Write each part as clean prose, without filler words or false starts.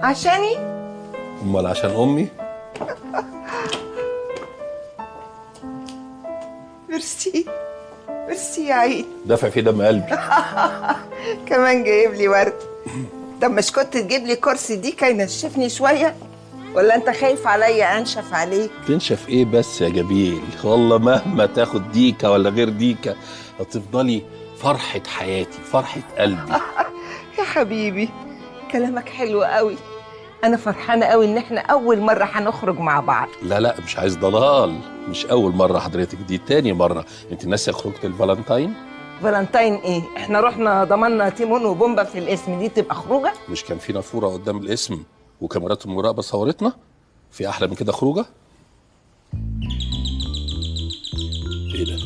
عشاني؟ امال عشان امي. ميرسي ميرسي يا عيد. دافع في دم قلبي. كمان جايب لي ورد. طب مش كنت تجيب لي كرسي دي كي ينشفني شويه؟ ولا انت خايف عليا انشف عليك؟ تنشف ايه بس يا جميل؟ والله مهما تاخد ديكه ولا غير ديكه هتفضلي فرحه حياتي، فرحه قلبي. يا حبيبي كلامك حلو قوي. انا فرحانه قوي ان احنا اول مره هنخرج مع بعض. لا مش عايز ضلال، مش اول مره حضرتك، دي تاني مره. انت ناسيه خروجه الفالنتاين؟ فالنتاين ايه؟ احنا رحنا ضمنا تيمون وبومبا في الاسم، دي تبقى خروجه؟ مش كان في نافوره قدام الاسم وكاميرات المراقبه صورتنا؟ في احلى من كده خروجه؟ ايه ده؟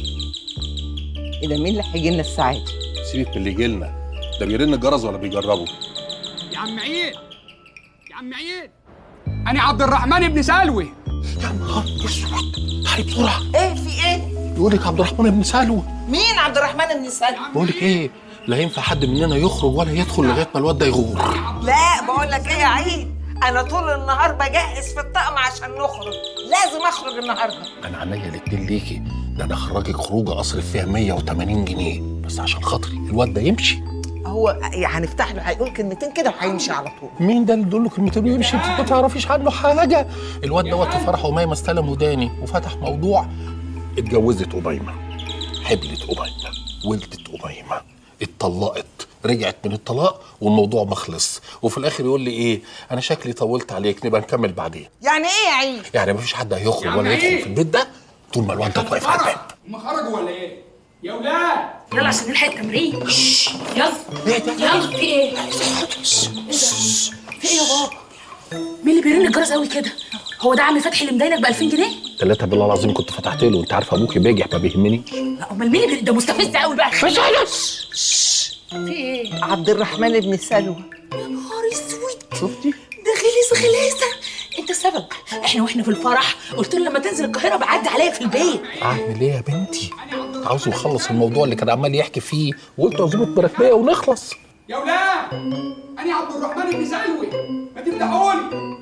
ايه ده؟ مين اللي هيجي لنا الساعه دي؟ سيبك من اللي يجي لنا ده، بيرن الجرس ولا بيجربوا؟ يا عم عيد، يا عم عيد، أنا عبد الرحمن بن سلوي. يا نهار اسود، تعالي بسرعه. ايه في ايه؟ بيقول لك عبد الرحمن بن سلوى. مين عبد الرحمن بن سلوى؟ بقول لك ايه، لا ينفع حد مننا يخرج ولا يدخل لغايه ما الواد ده يغور. لا بقول لك ايه يا عيد، انا طول النهار بجهز في الطقم عشان نخرج، لازم اخرج النهارده. انا عينيا الاتنين ليكي، ده انا اخرجك خروجه اصرف فيها 180 جنيه بس عشان خاطري الواد ده يمشي. هو هنفتح له هيقول كلمتين كده وهيمشي على طول. مين ده اللي تقول له كلمتين ويمشي؟ انت ما تعرفيش عنه حاجه. الواد دوت في فرحه ومايمه استلم وداني وفتح موضوع. اتجوزت أميمة، حبلت أميمة، ولدت أميمة، اتطلقت، رجعت من الطلاق والموضوع ما خلص، وفي الاخر يقول لي ايه؟ انا شكلي طولت عليك، نبقى نكمل بعدين. يعني ايه يا عيد؟ يعني مفيش حد هيخرج ولا يدخل في البيت ده طول ما الواد ده واقف على الباب. هم خرجوا ولا ايه؟ يا ولاد يلا عشان نلحق التمرين. يلا يلا. في ايه؟ في ايه يا بابا؟ مين اللي بيرن الجرس قوي كده؟ هو ده عم فتحي اللي مداينك ب 2000 جنيه؟ 3 بالله العظيم كنت فتحت له، انت عارف ابوكي بيجح ما بيهمني. لا امال مين اللي ده مستفز قوي بقى؟ في ايه؟ عبد الرحمن بن سلوى. يا نهار اسود، شفتي؟ ده غلس غلاسه. انت السبب. واحنا في الفرح قلت له لما تنزل القاهره بعدي عليا في البيت. اعمل ايه يا بنتي؟ عاوزه يخلص الموضوع اللي كان عمال يحكي فيه، وقلت عزومه مراكبيه ونخلص. يا ولاد، أنا عبد الرحمن بن سلوي، ما تفتحوا لي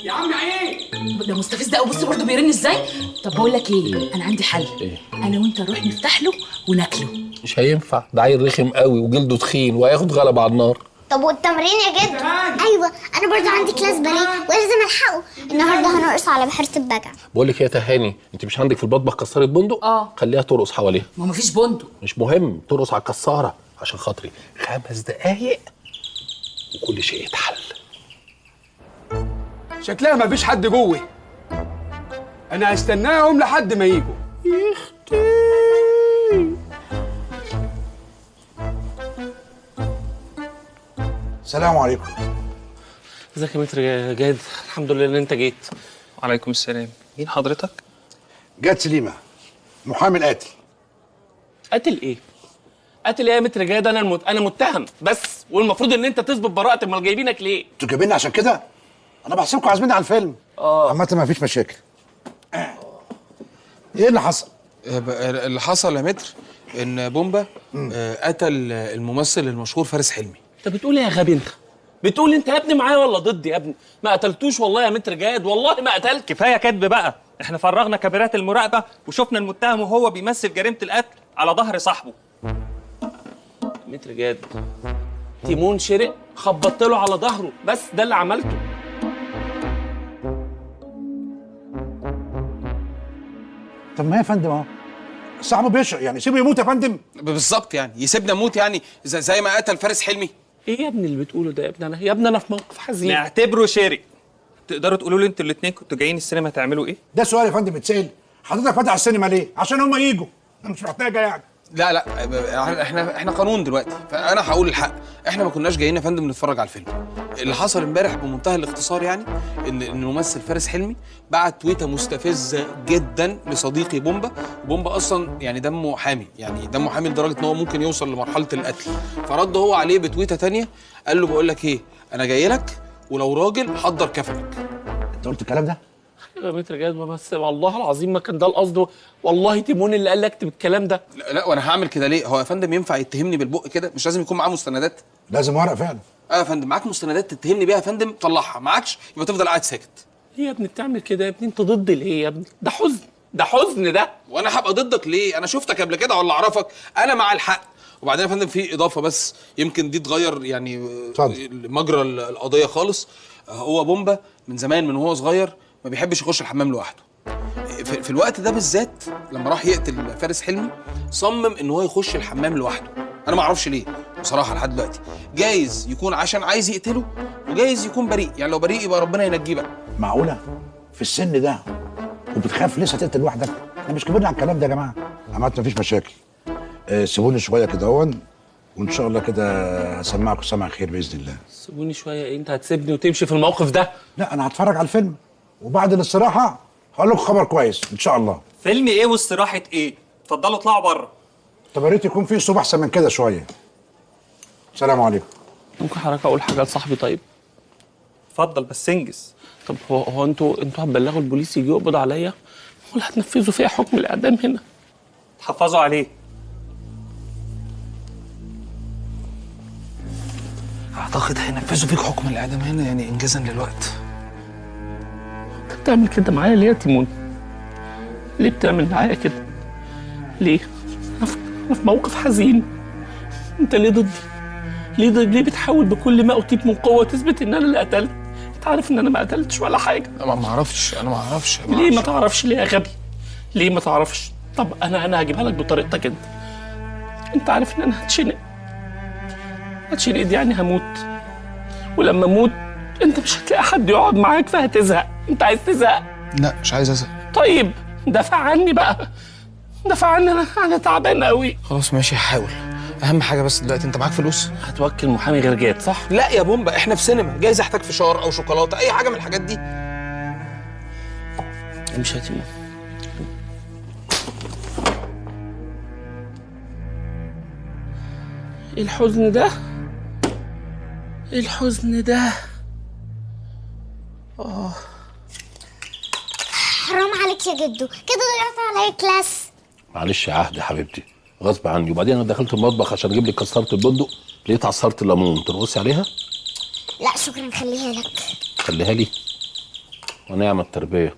يا عم عيد. ده مستفز ده قوي. بص برضه بيرن ازاي. طب بقول لك ايه؟ انا عندي حل. إيه؟ انا وانت نروح نفتح له وناكله. مش هينفع، ده عيل رخم قوي وجلده تخين وهياخد غلبه على النار. طب والتمرين يا جد؟ ايوه انا برضه عندي كلاس باليه ولازم الحقه. النهارده هنرقص على بحيره البجع. بقول لك ايه يا تهاني، انت مش عندك في المطبخ كساره بندق؟ خليها ترقص حواليها. ما مفيش بندق. مش مهم، ترقص على الكساره عشان خاطري. 5 دقايق وكل شيء يتحل. شكلها ما فيش حد جوه. أنا هستناهم لحد ما يجوا. السلام عليكم. ازيك يا متر جاد؟ الحمد لله ان انت جيت. وعليكم السلام. مين حضرتك؟ جاد سليمه، محامي القاتل. قاتل ايه؟ قاتل ايه يا متر جاد؟ انا متهم بس، والمفروض ان انت تثبت براءتي. امال جايبينك ليه؟ انتوا جايبيني عشان كده؟ انا بحسبكم عازميني على الفيلم. عامة ما فيش مشاكل. ايه اللي حصل؟ اللي حصل يا متر ان بومبا قتل الممثل المشهور فارس حلمي. انت بتقول ايه يا غبي انت؟ بتقول انت يا ابني معايا ولا ضدي يا ابني؟ ما قتلتوش والله يا متر جاد، والله ما قتلت. كفايه كدب بقى. احنا فرغنا كاميرات المراقبه وشفنا المتهم وهو بيمثل جريمه القتل على ظهر صاحبه. متر جاد، تيمون شرق، خبطت له على ظهره، بس ده اللي عملته. طب ما هي يا فندم اهو صاحبه بيشرق، يعني سيبه يموت يا فندم. بالظبط، يعني يسيبنا نموت يعني زي ما قتل فارس حلمي. ايه يا ابني اللي بتقوله ده يا ابني؟ يا ابني انا في موقف حزين. نعتبره شارك. تقدروا تقولوا لي انتوا الاثنين كنتوا جايين السينما تعملوا ايه؟ ده سؤال يا فندم اتسال. حضرتك فاتح السينما ليه؟ عشان هم يجوا. انا مش محتاجه يعني. لا احنا قانون دلوقتي، فانا هقول الحق. احنا ما كناش جايين يا فندم نتفرج على الفيلم. اللي حصل امبارح بمنتهى الاختصار يعني ان الممثل فارس حلمي بعت تويته مستفزه جدا لصديقي بومبا. بومبا اصلا يعني دمه حامي، يعني دمه حامي لدرجه ان هو ممكن يوصل لمرحله القتل. فرد هو عليه بتويته تانية، قال له بقول لك ايه، انا جاي لك ولو راجل حضر كفنك. انت قلت الكلام ده؟ يا متر جاد، بس والله العظيم ما كان ده القصد. والله تيمون اللي قال لي اكتب الكلام ده. لا وانا هعمل كده ليه؟ هو يا فندم ينفع يتهمني بالبق كده؟ مش لازم يكون معاه مستندات؟ لازم ورق فعلا. يا فندم معاك مستندات تتهمني بيها يا فندم طلعها، معاكش يبقى تفضل قاعد ساكت. ليه يا ابني بتعمل كده يا ابني؟ انت ضد ليه يا ابني؟ ده حزن، ده حزن ده. وانا هبقى ضدك ليه؟ انا شفتك قبل كده ولا اعرفك؟ انا مع الحق. وبعدين يا فندم في اضافه بس يمكن دي تغير يعني مجرى القضيه خالص. هو بومبا من زمان من وهو صغير ما بيحبش يخش الحمام لوحده. في الوقت ده بالذات لما راح يقتل فارس حلمي صمم ان هو يخش الحمام لوحده. انا ما اعرفش ليه بصراحه لحد دلوقتي. جايز يكون عشان عايز يقتله وجايز يكون بريء، يعني لو بريء يبقى ربنا ينجيه بقى. معقوله في السن ده وبتخاف لسه تقتل لوحدك؟ احنا مش كبرنا على الكلام ده يا جماعه. عملت مفيش مشاكل. سيبوني شويه كده اهون وان شاء الله كده هسمعكم سمع خير باذن الله. سيبوني شويه ايه؟ انت هتسيبني وتمشي في الموقف ده؟ لا انا هتفرج على الفيلم وبعد الاستراحه هقول لكم خبر كويس ان شاء الله. فيلم ايه واستراحه ايه؟ اتفضلوا اطلعوا بره. طب يا ريت يكون في اسلوب احسن من كده شويه. السلام عليكم. ممكن حضرتك اقول حاجه لصاحبي طيب؟ اتفضل بس انجز. طب هو انتوا هتبلغوا البوليس يجي يقبض عليا ولا هتنفذوا فيها حكم الاعدام هنا؟ تحفظوا عليه. اعتقد هينفذوا فيك حكم الاعدام هنا يعني انجازا للوقت. انت بتعمل كده معايا ليه يا تيمون؟ ليه بتعمل معايا كده؟ ليه؟ انا في موقف حزين. انت ليه ضدي؟ ليه بتحاول بكل ما اوتيت من قوه تثبت ان انا اللي قتلت؟ انت عارف ان انا ما قتلتش ولا حاجه. انا ما اعرفش ليه ما تعرفش؟ ليه يا غبي؟ ليه ما تعرفش؟ طب انا هجيبها لك بطريقتك انت. انت عارف ان انا هتشنق دي يعني هموت، ولما اموت انت مش هتلاقي حد يقعد معاك فهتزهق. انت عايز تزهق؟ لا مش عايز ازهق. طيب دافع عني بقى، دافع عني. انا تعبان قوي. خلاص ماشي هحاول. اهم حاجه بس دلوقتي انت معاك فلوس؟ هتوكل محامي غير جاد صح؟ لا يا بومبا احنا في سينما، جايز احتاج فشار او شوكولاته اي حاجه من الحاجات دي. امشي يا تيمون. ايه الحزن ده؟ ايه الحزن ده؟ حرام عليك يا جدو، كده ضيعت عليا كلاس. معلش يا عهد يا حبيبتي غصب عني. وبعدين انا دخلت المطبخ عشان اجيب لك كسرة البندق، لقيت عصارة الليمون. ترقصي عليها؟ لا شكرا خليها لك. خليها لي ونعم التربيه.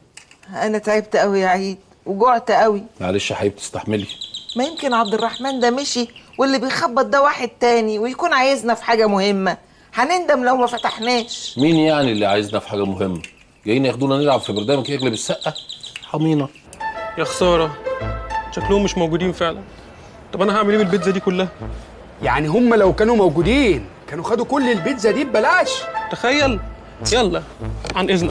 انا تعبت قوي يا عيد وجعت قوي. معلش يا حبيبتي استحملي. ما يمكن عبد الرحمن ده مشي واللي بيخبط ده واحد تاني ويكون عايزنا في حاجه مهمه. هنندم لو ما فتحناش. مين يعني اللي عايزنا في حاجه مهمه؟ جايين ياخدونا نلعب في برنامج يغلب السقه؟ حمينا. يا خساره شكلهم مش موجودين فعلا. طب انا هعمل ايه بالبيتزا دي كلها؟ يعني هم لو كانوا موجودين كانوا خدوا كل البيتزا دي ببلاش. تخيل. يلا عن اذنك.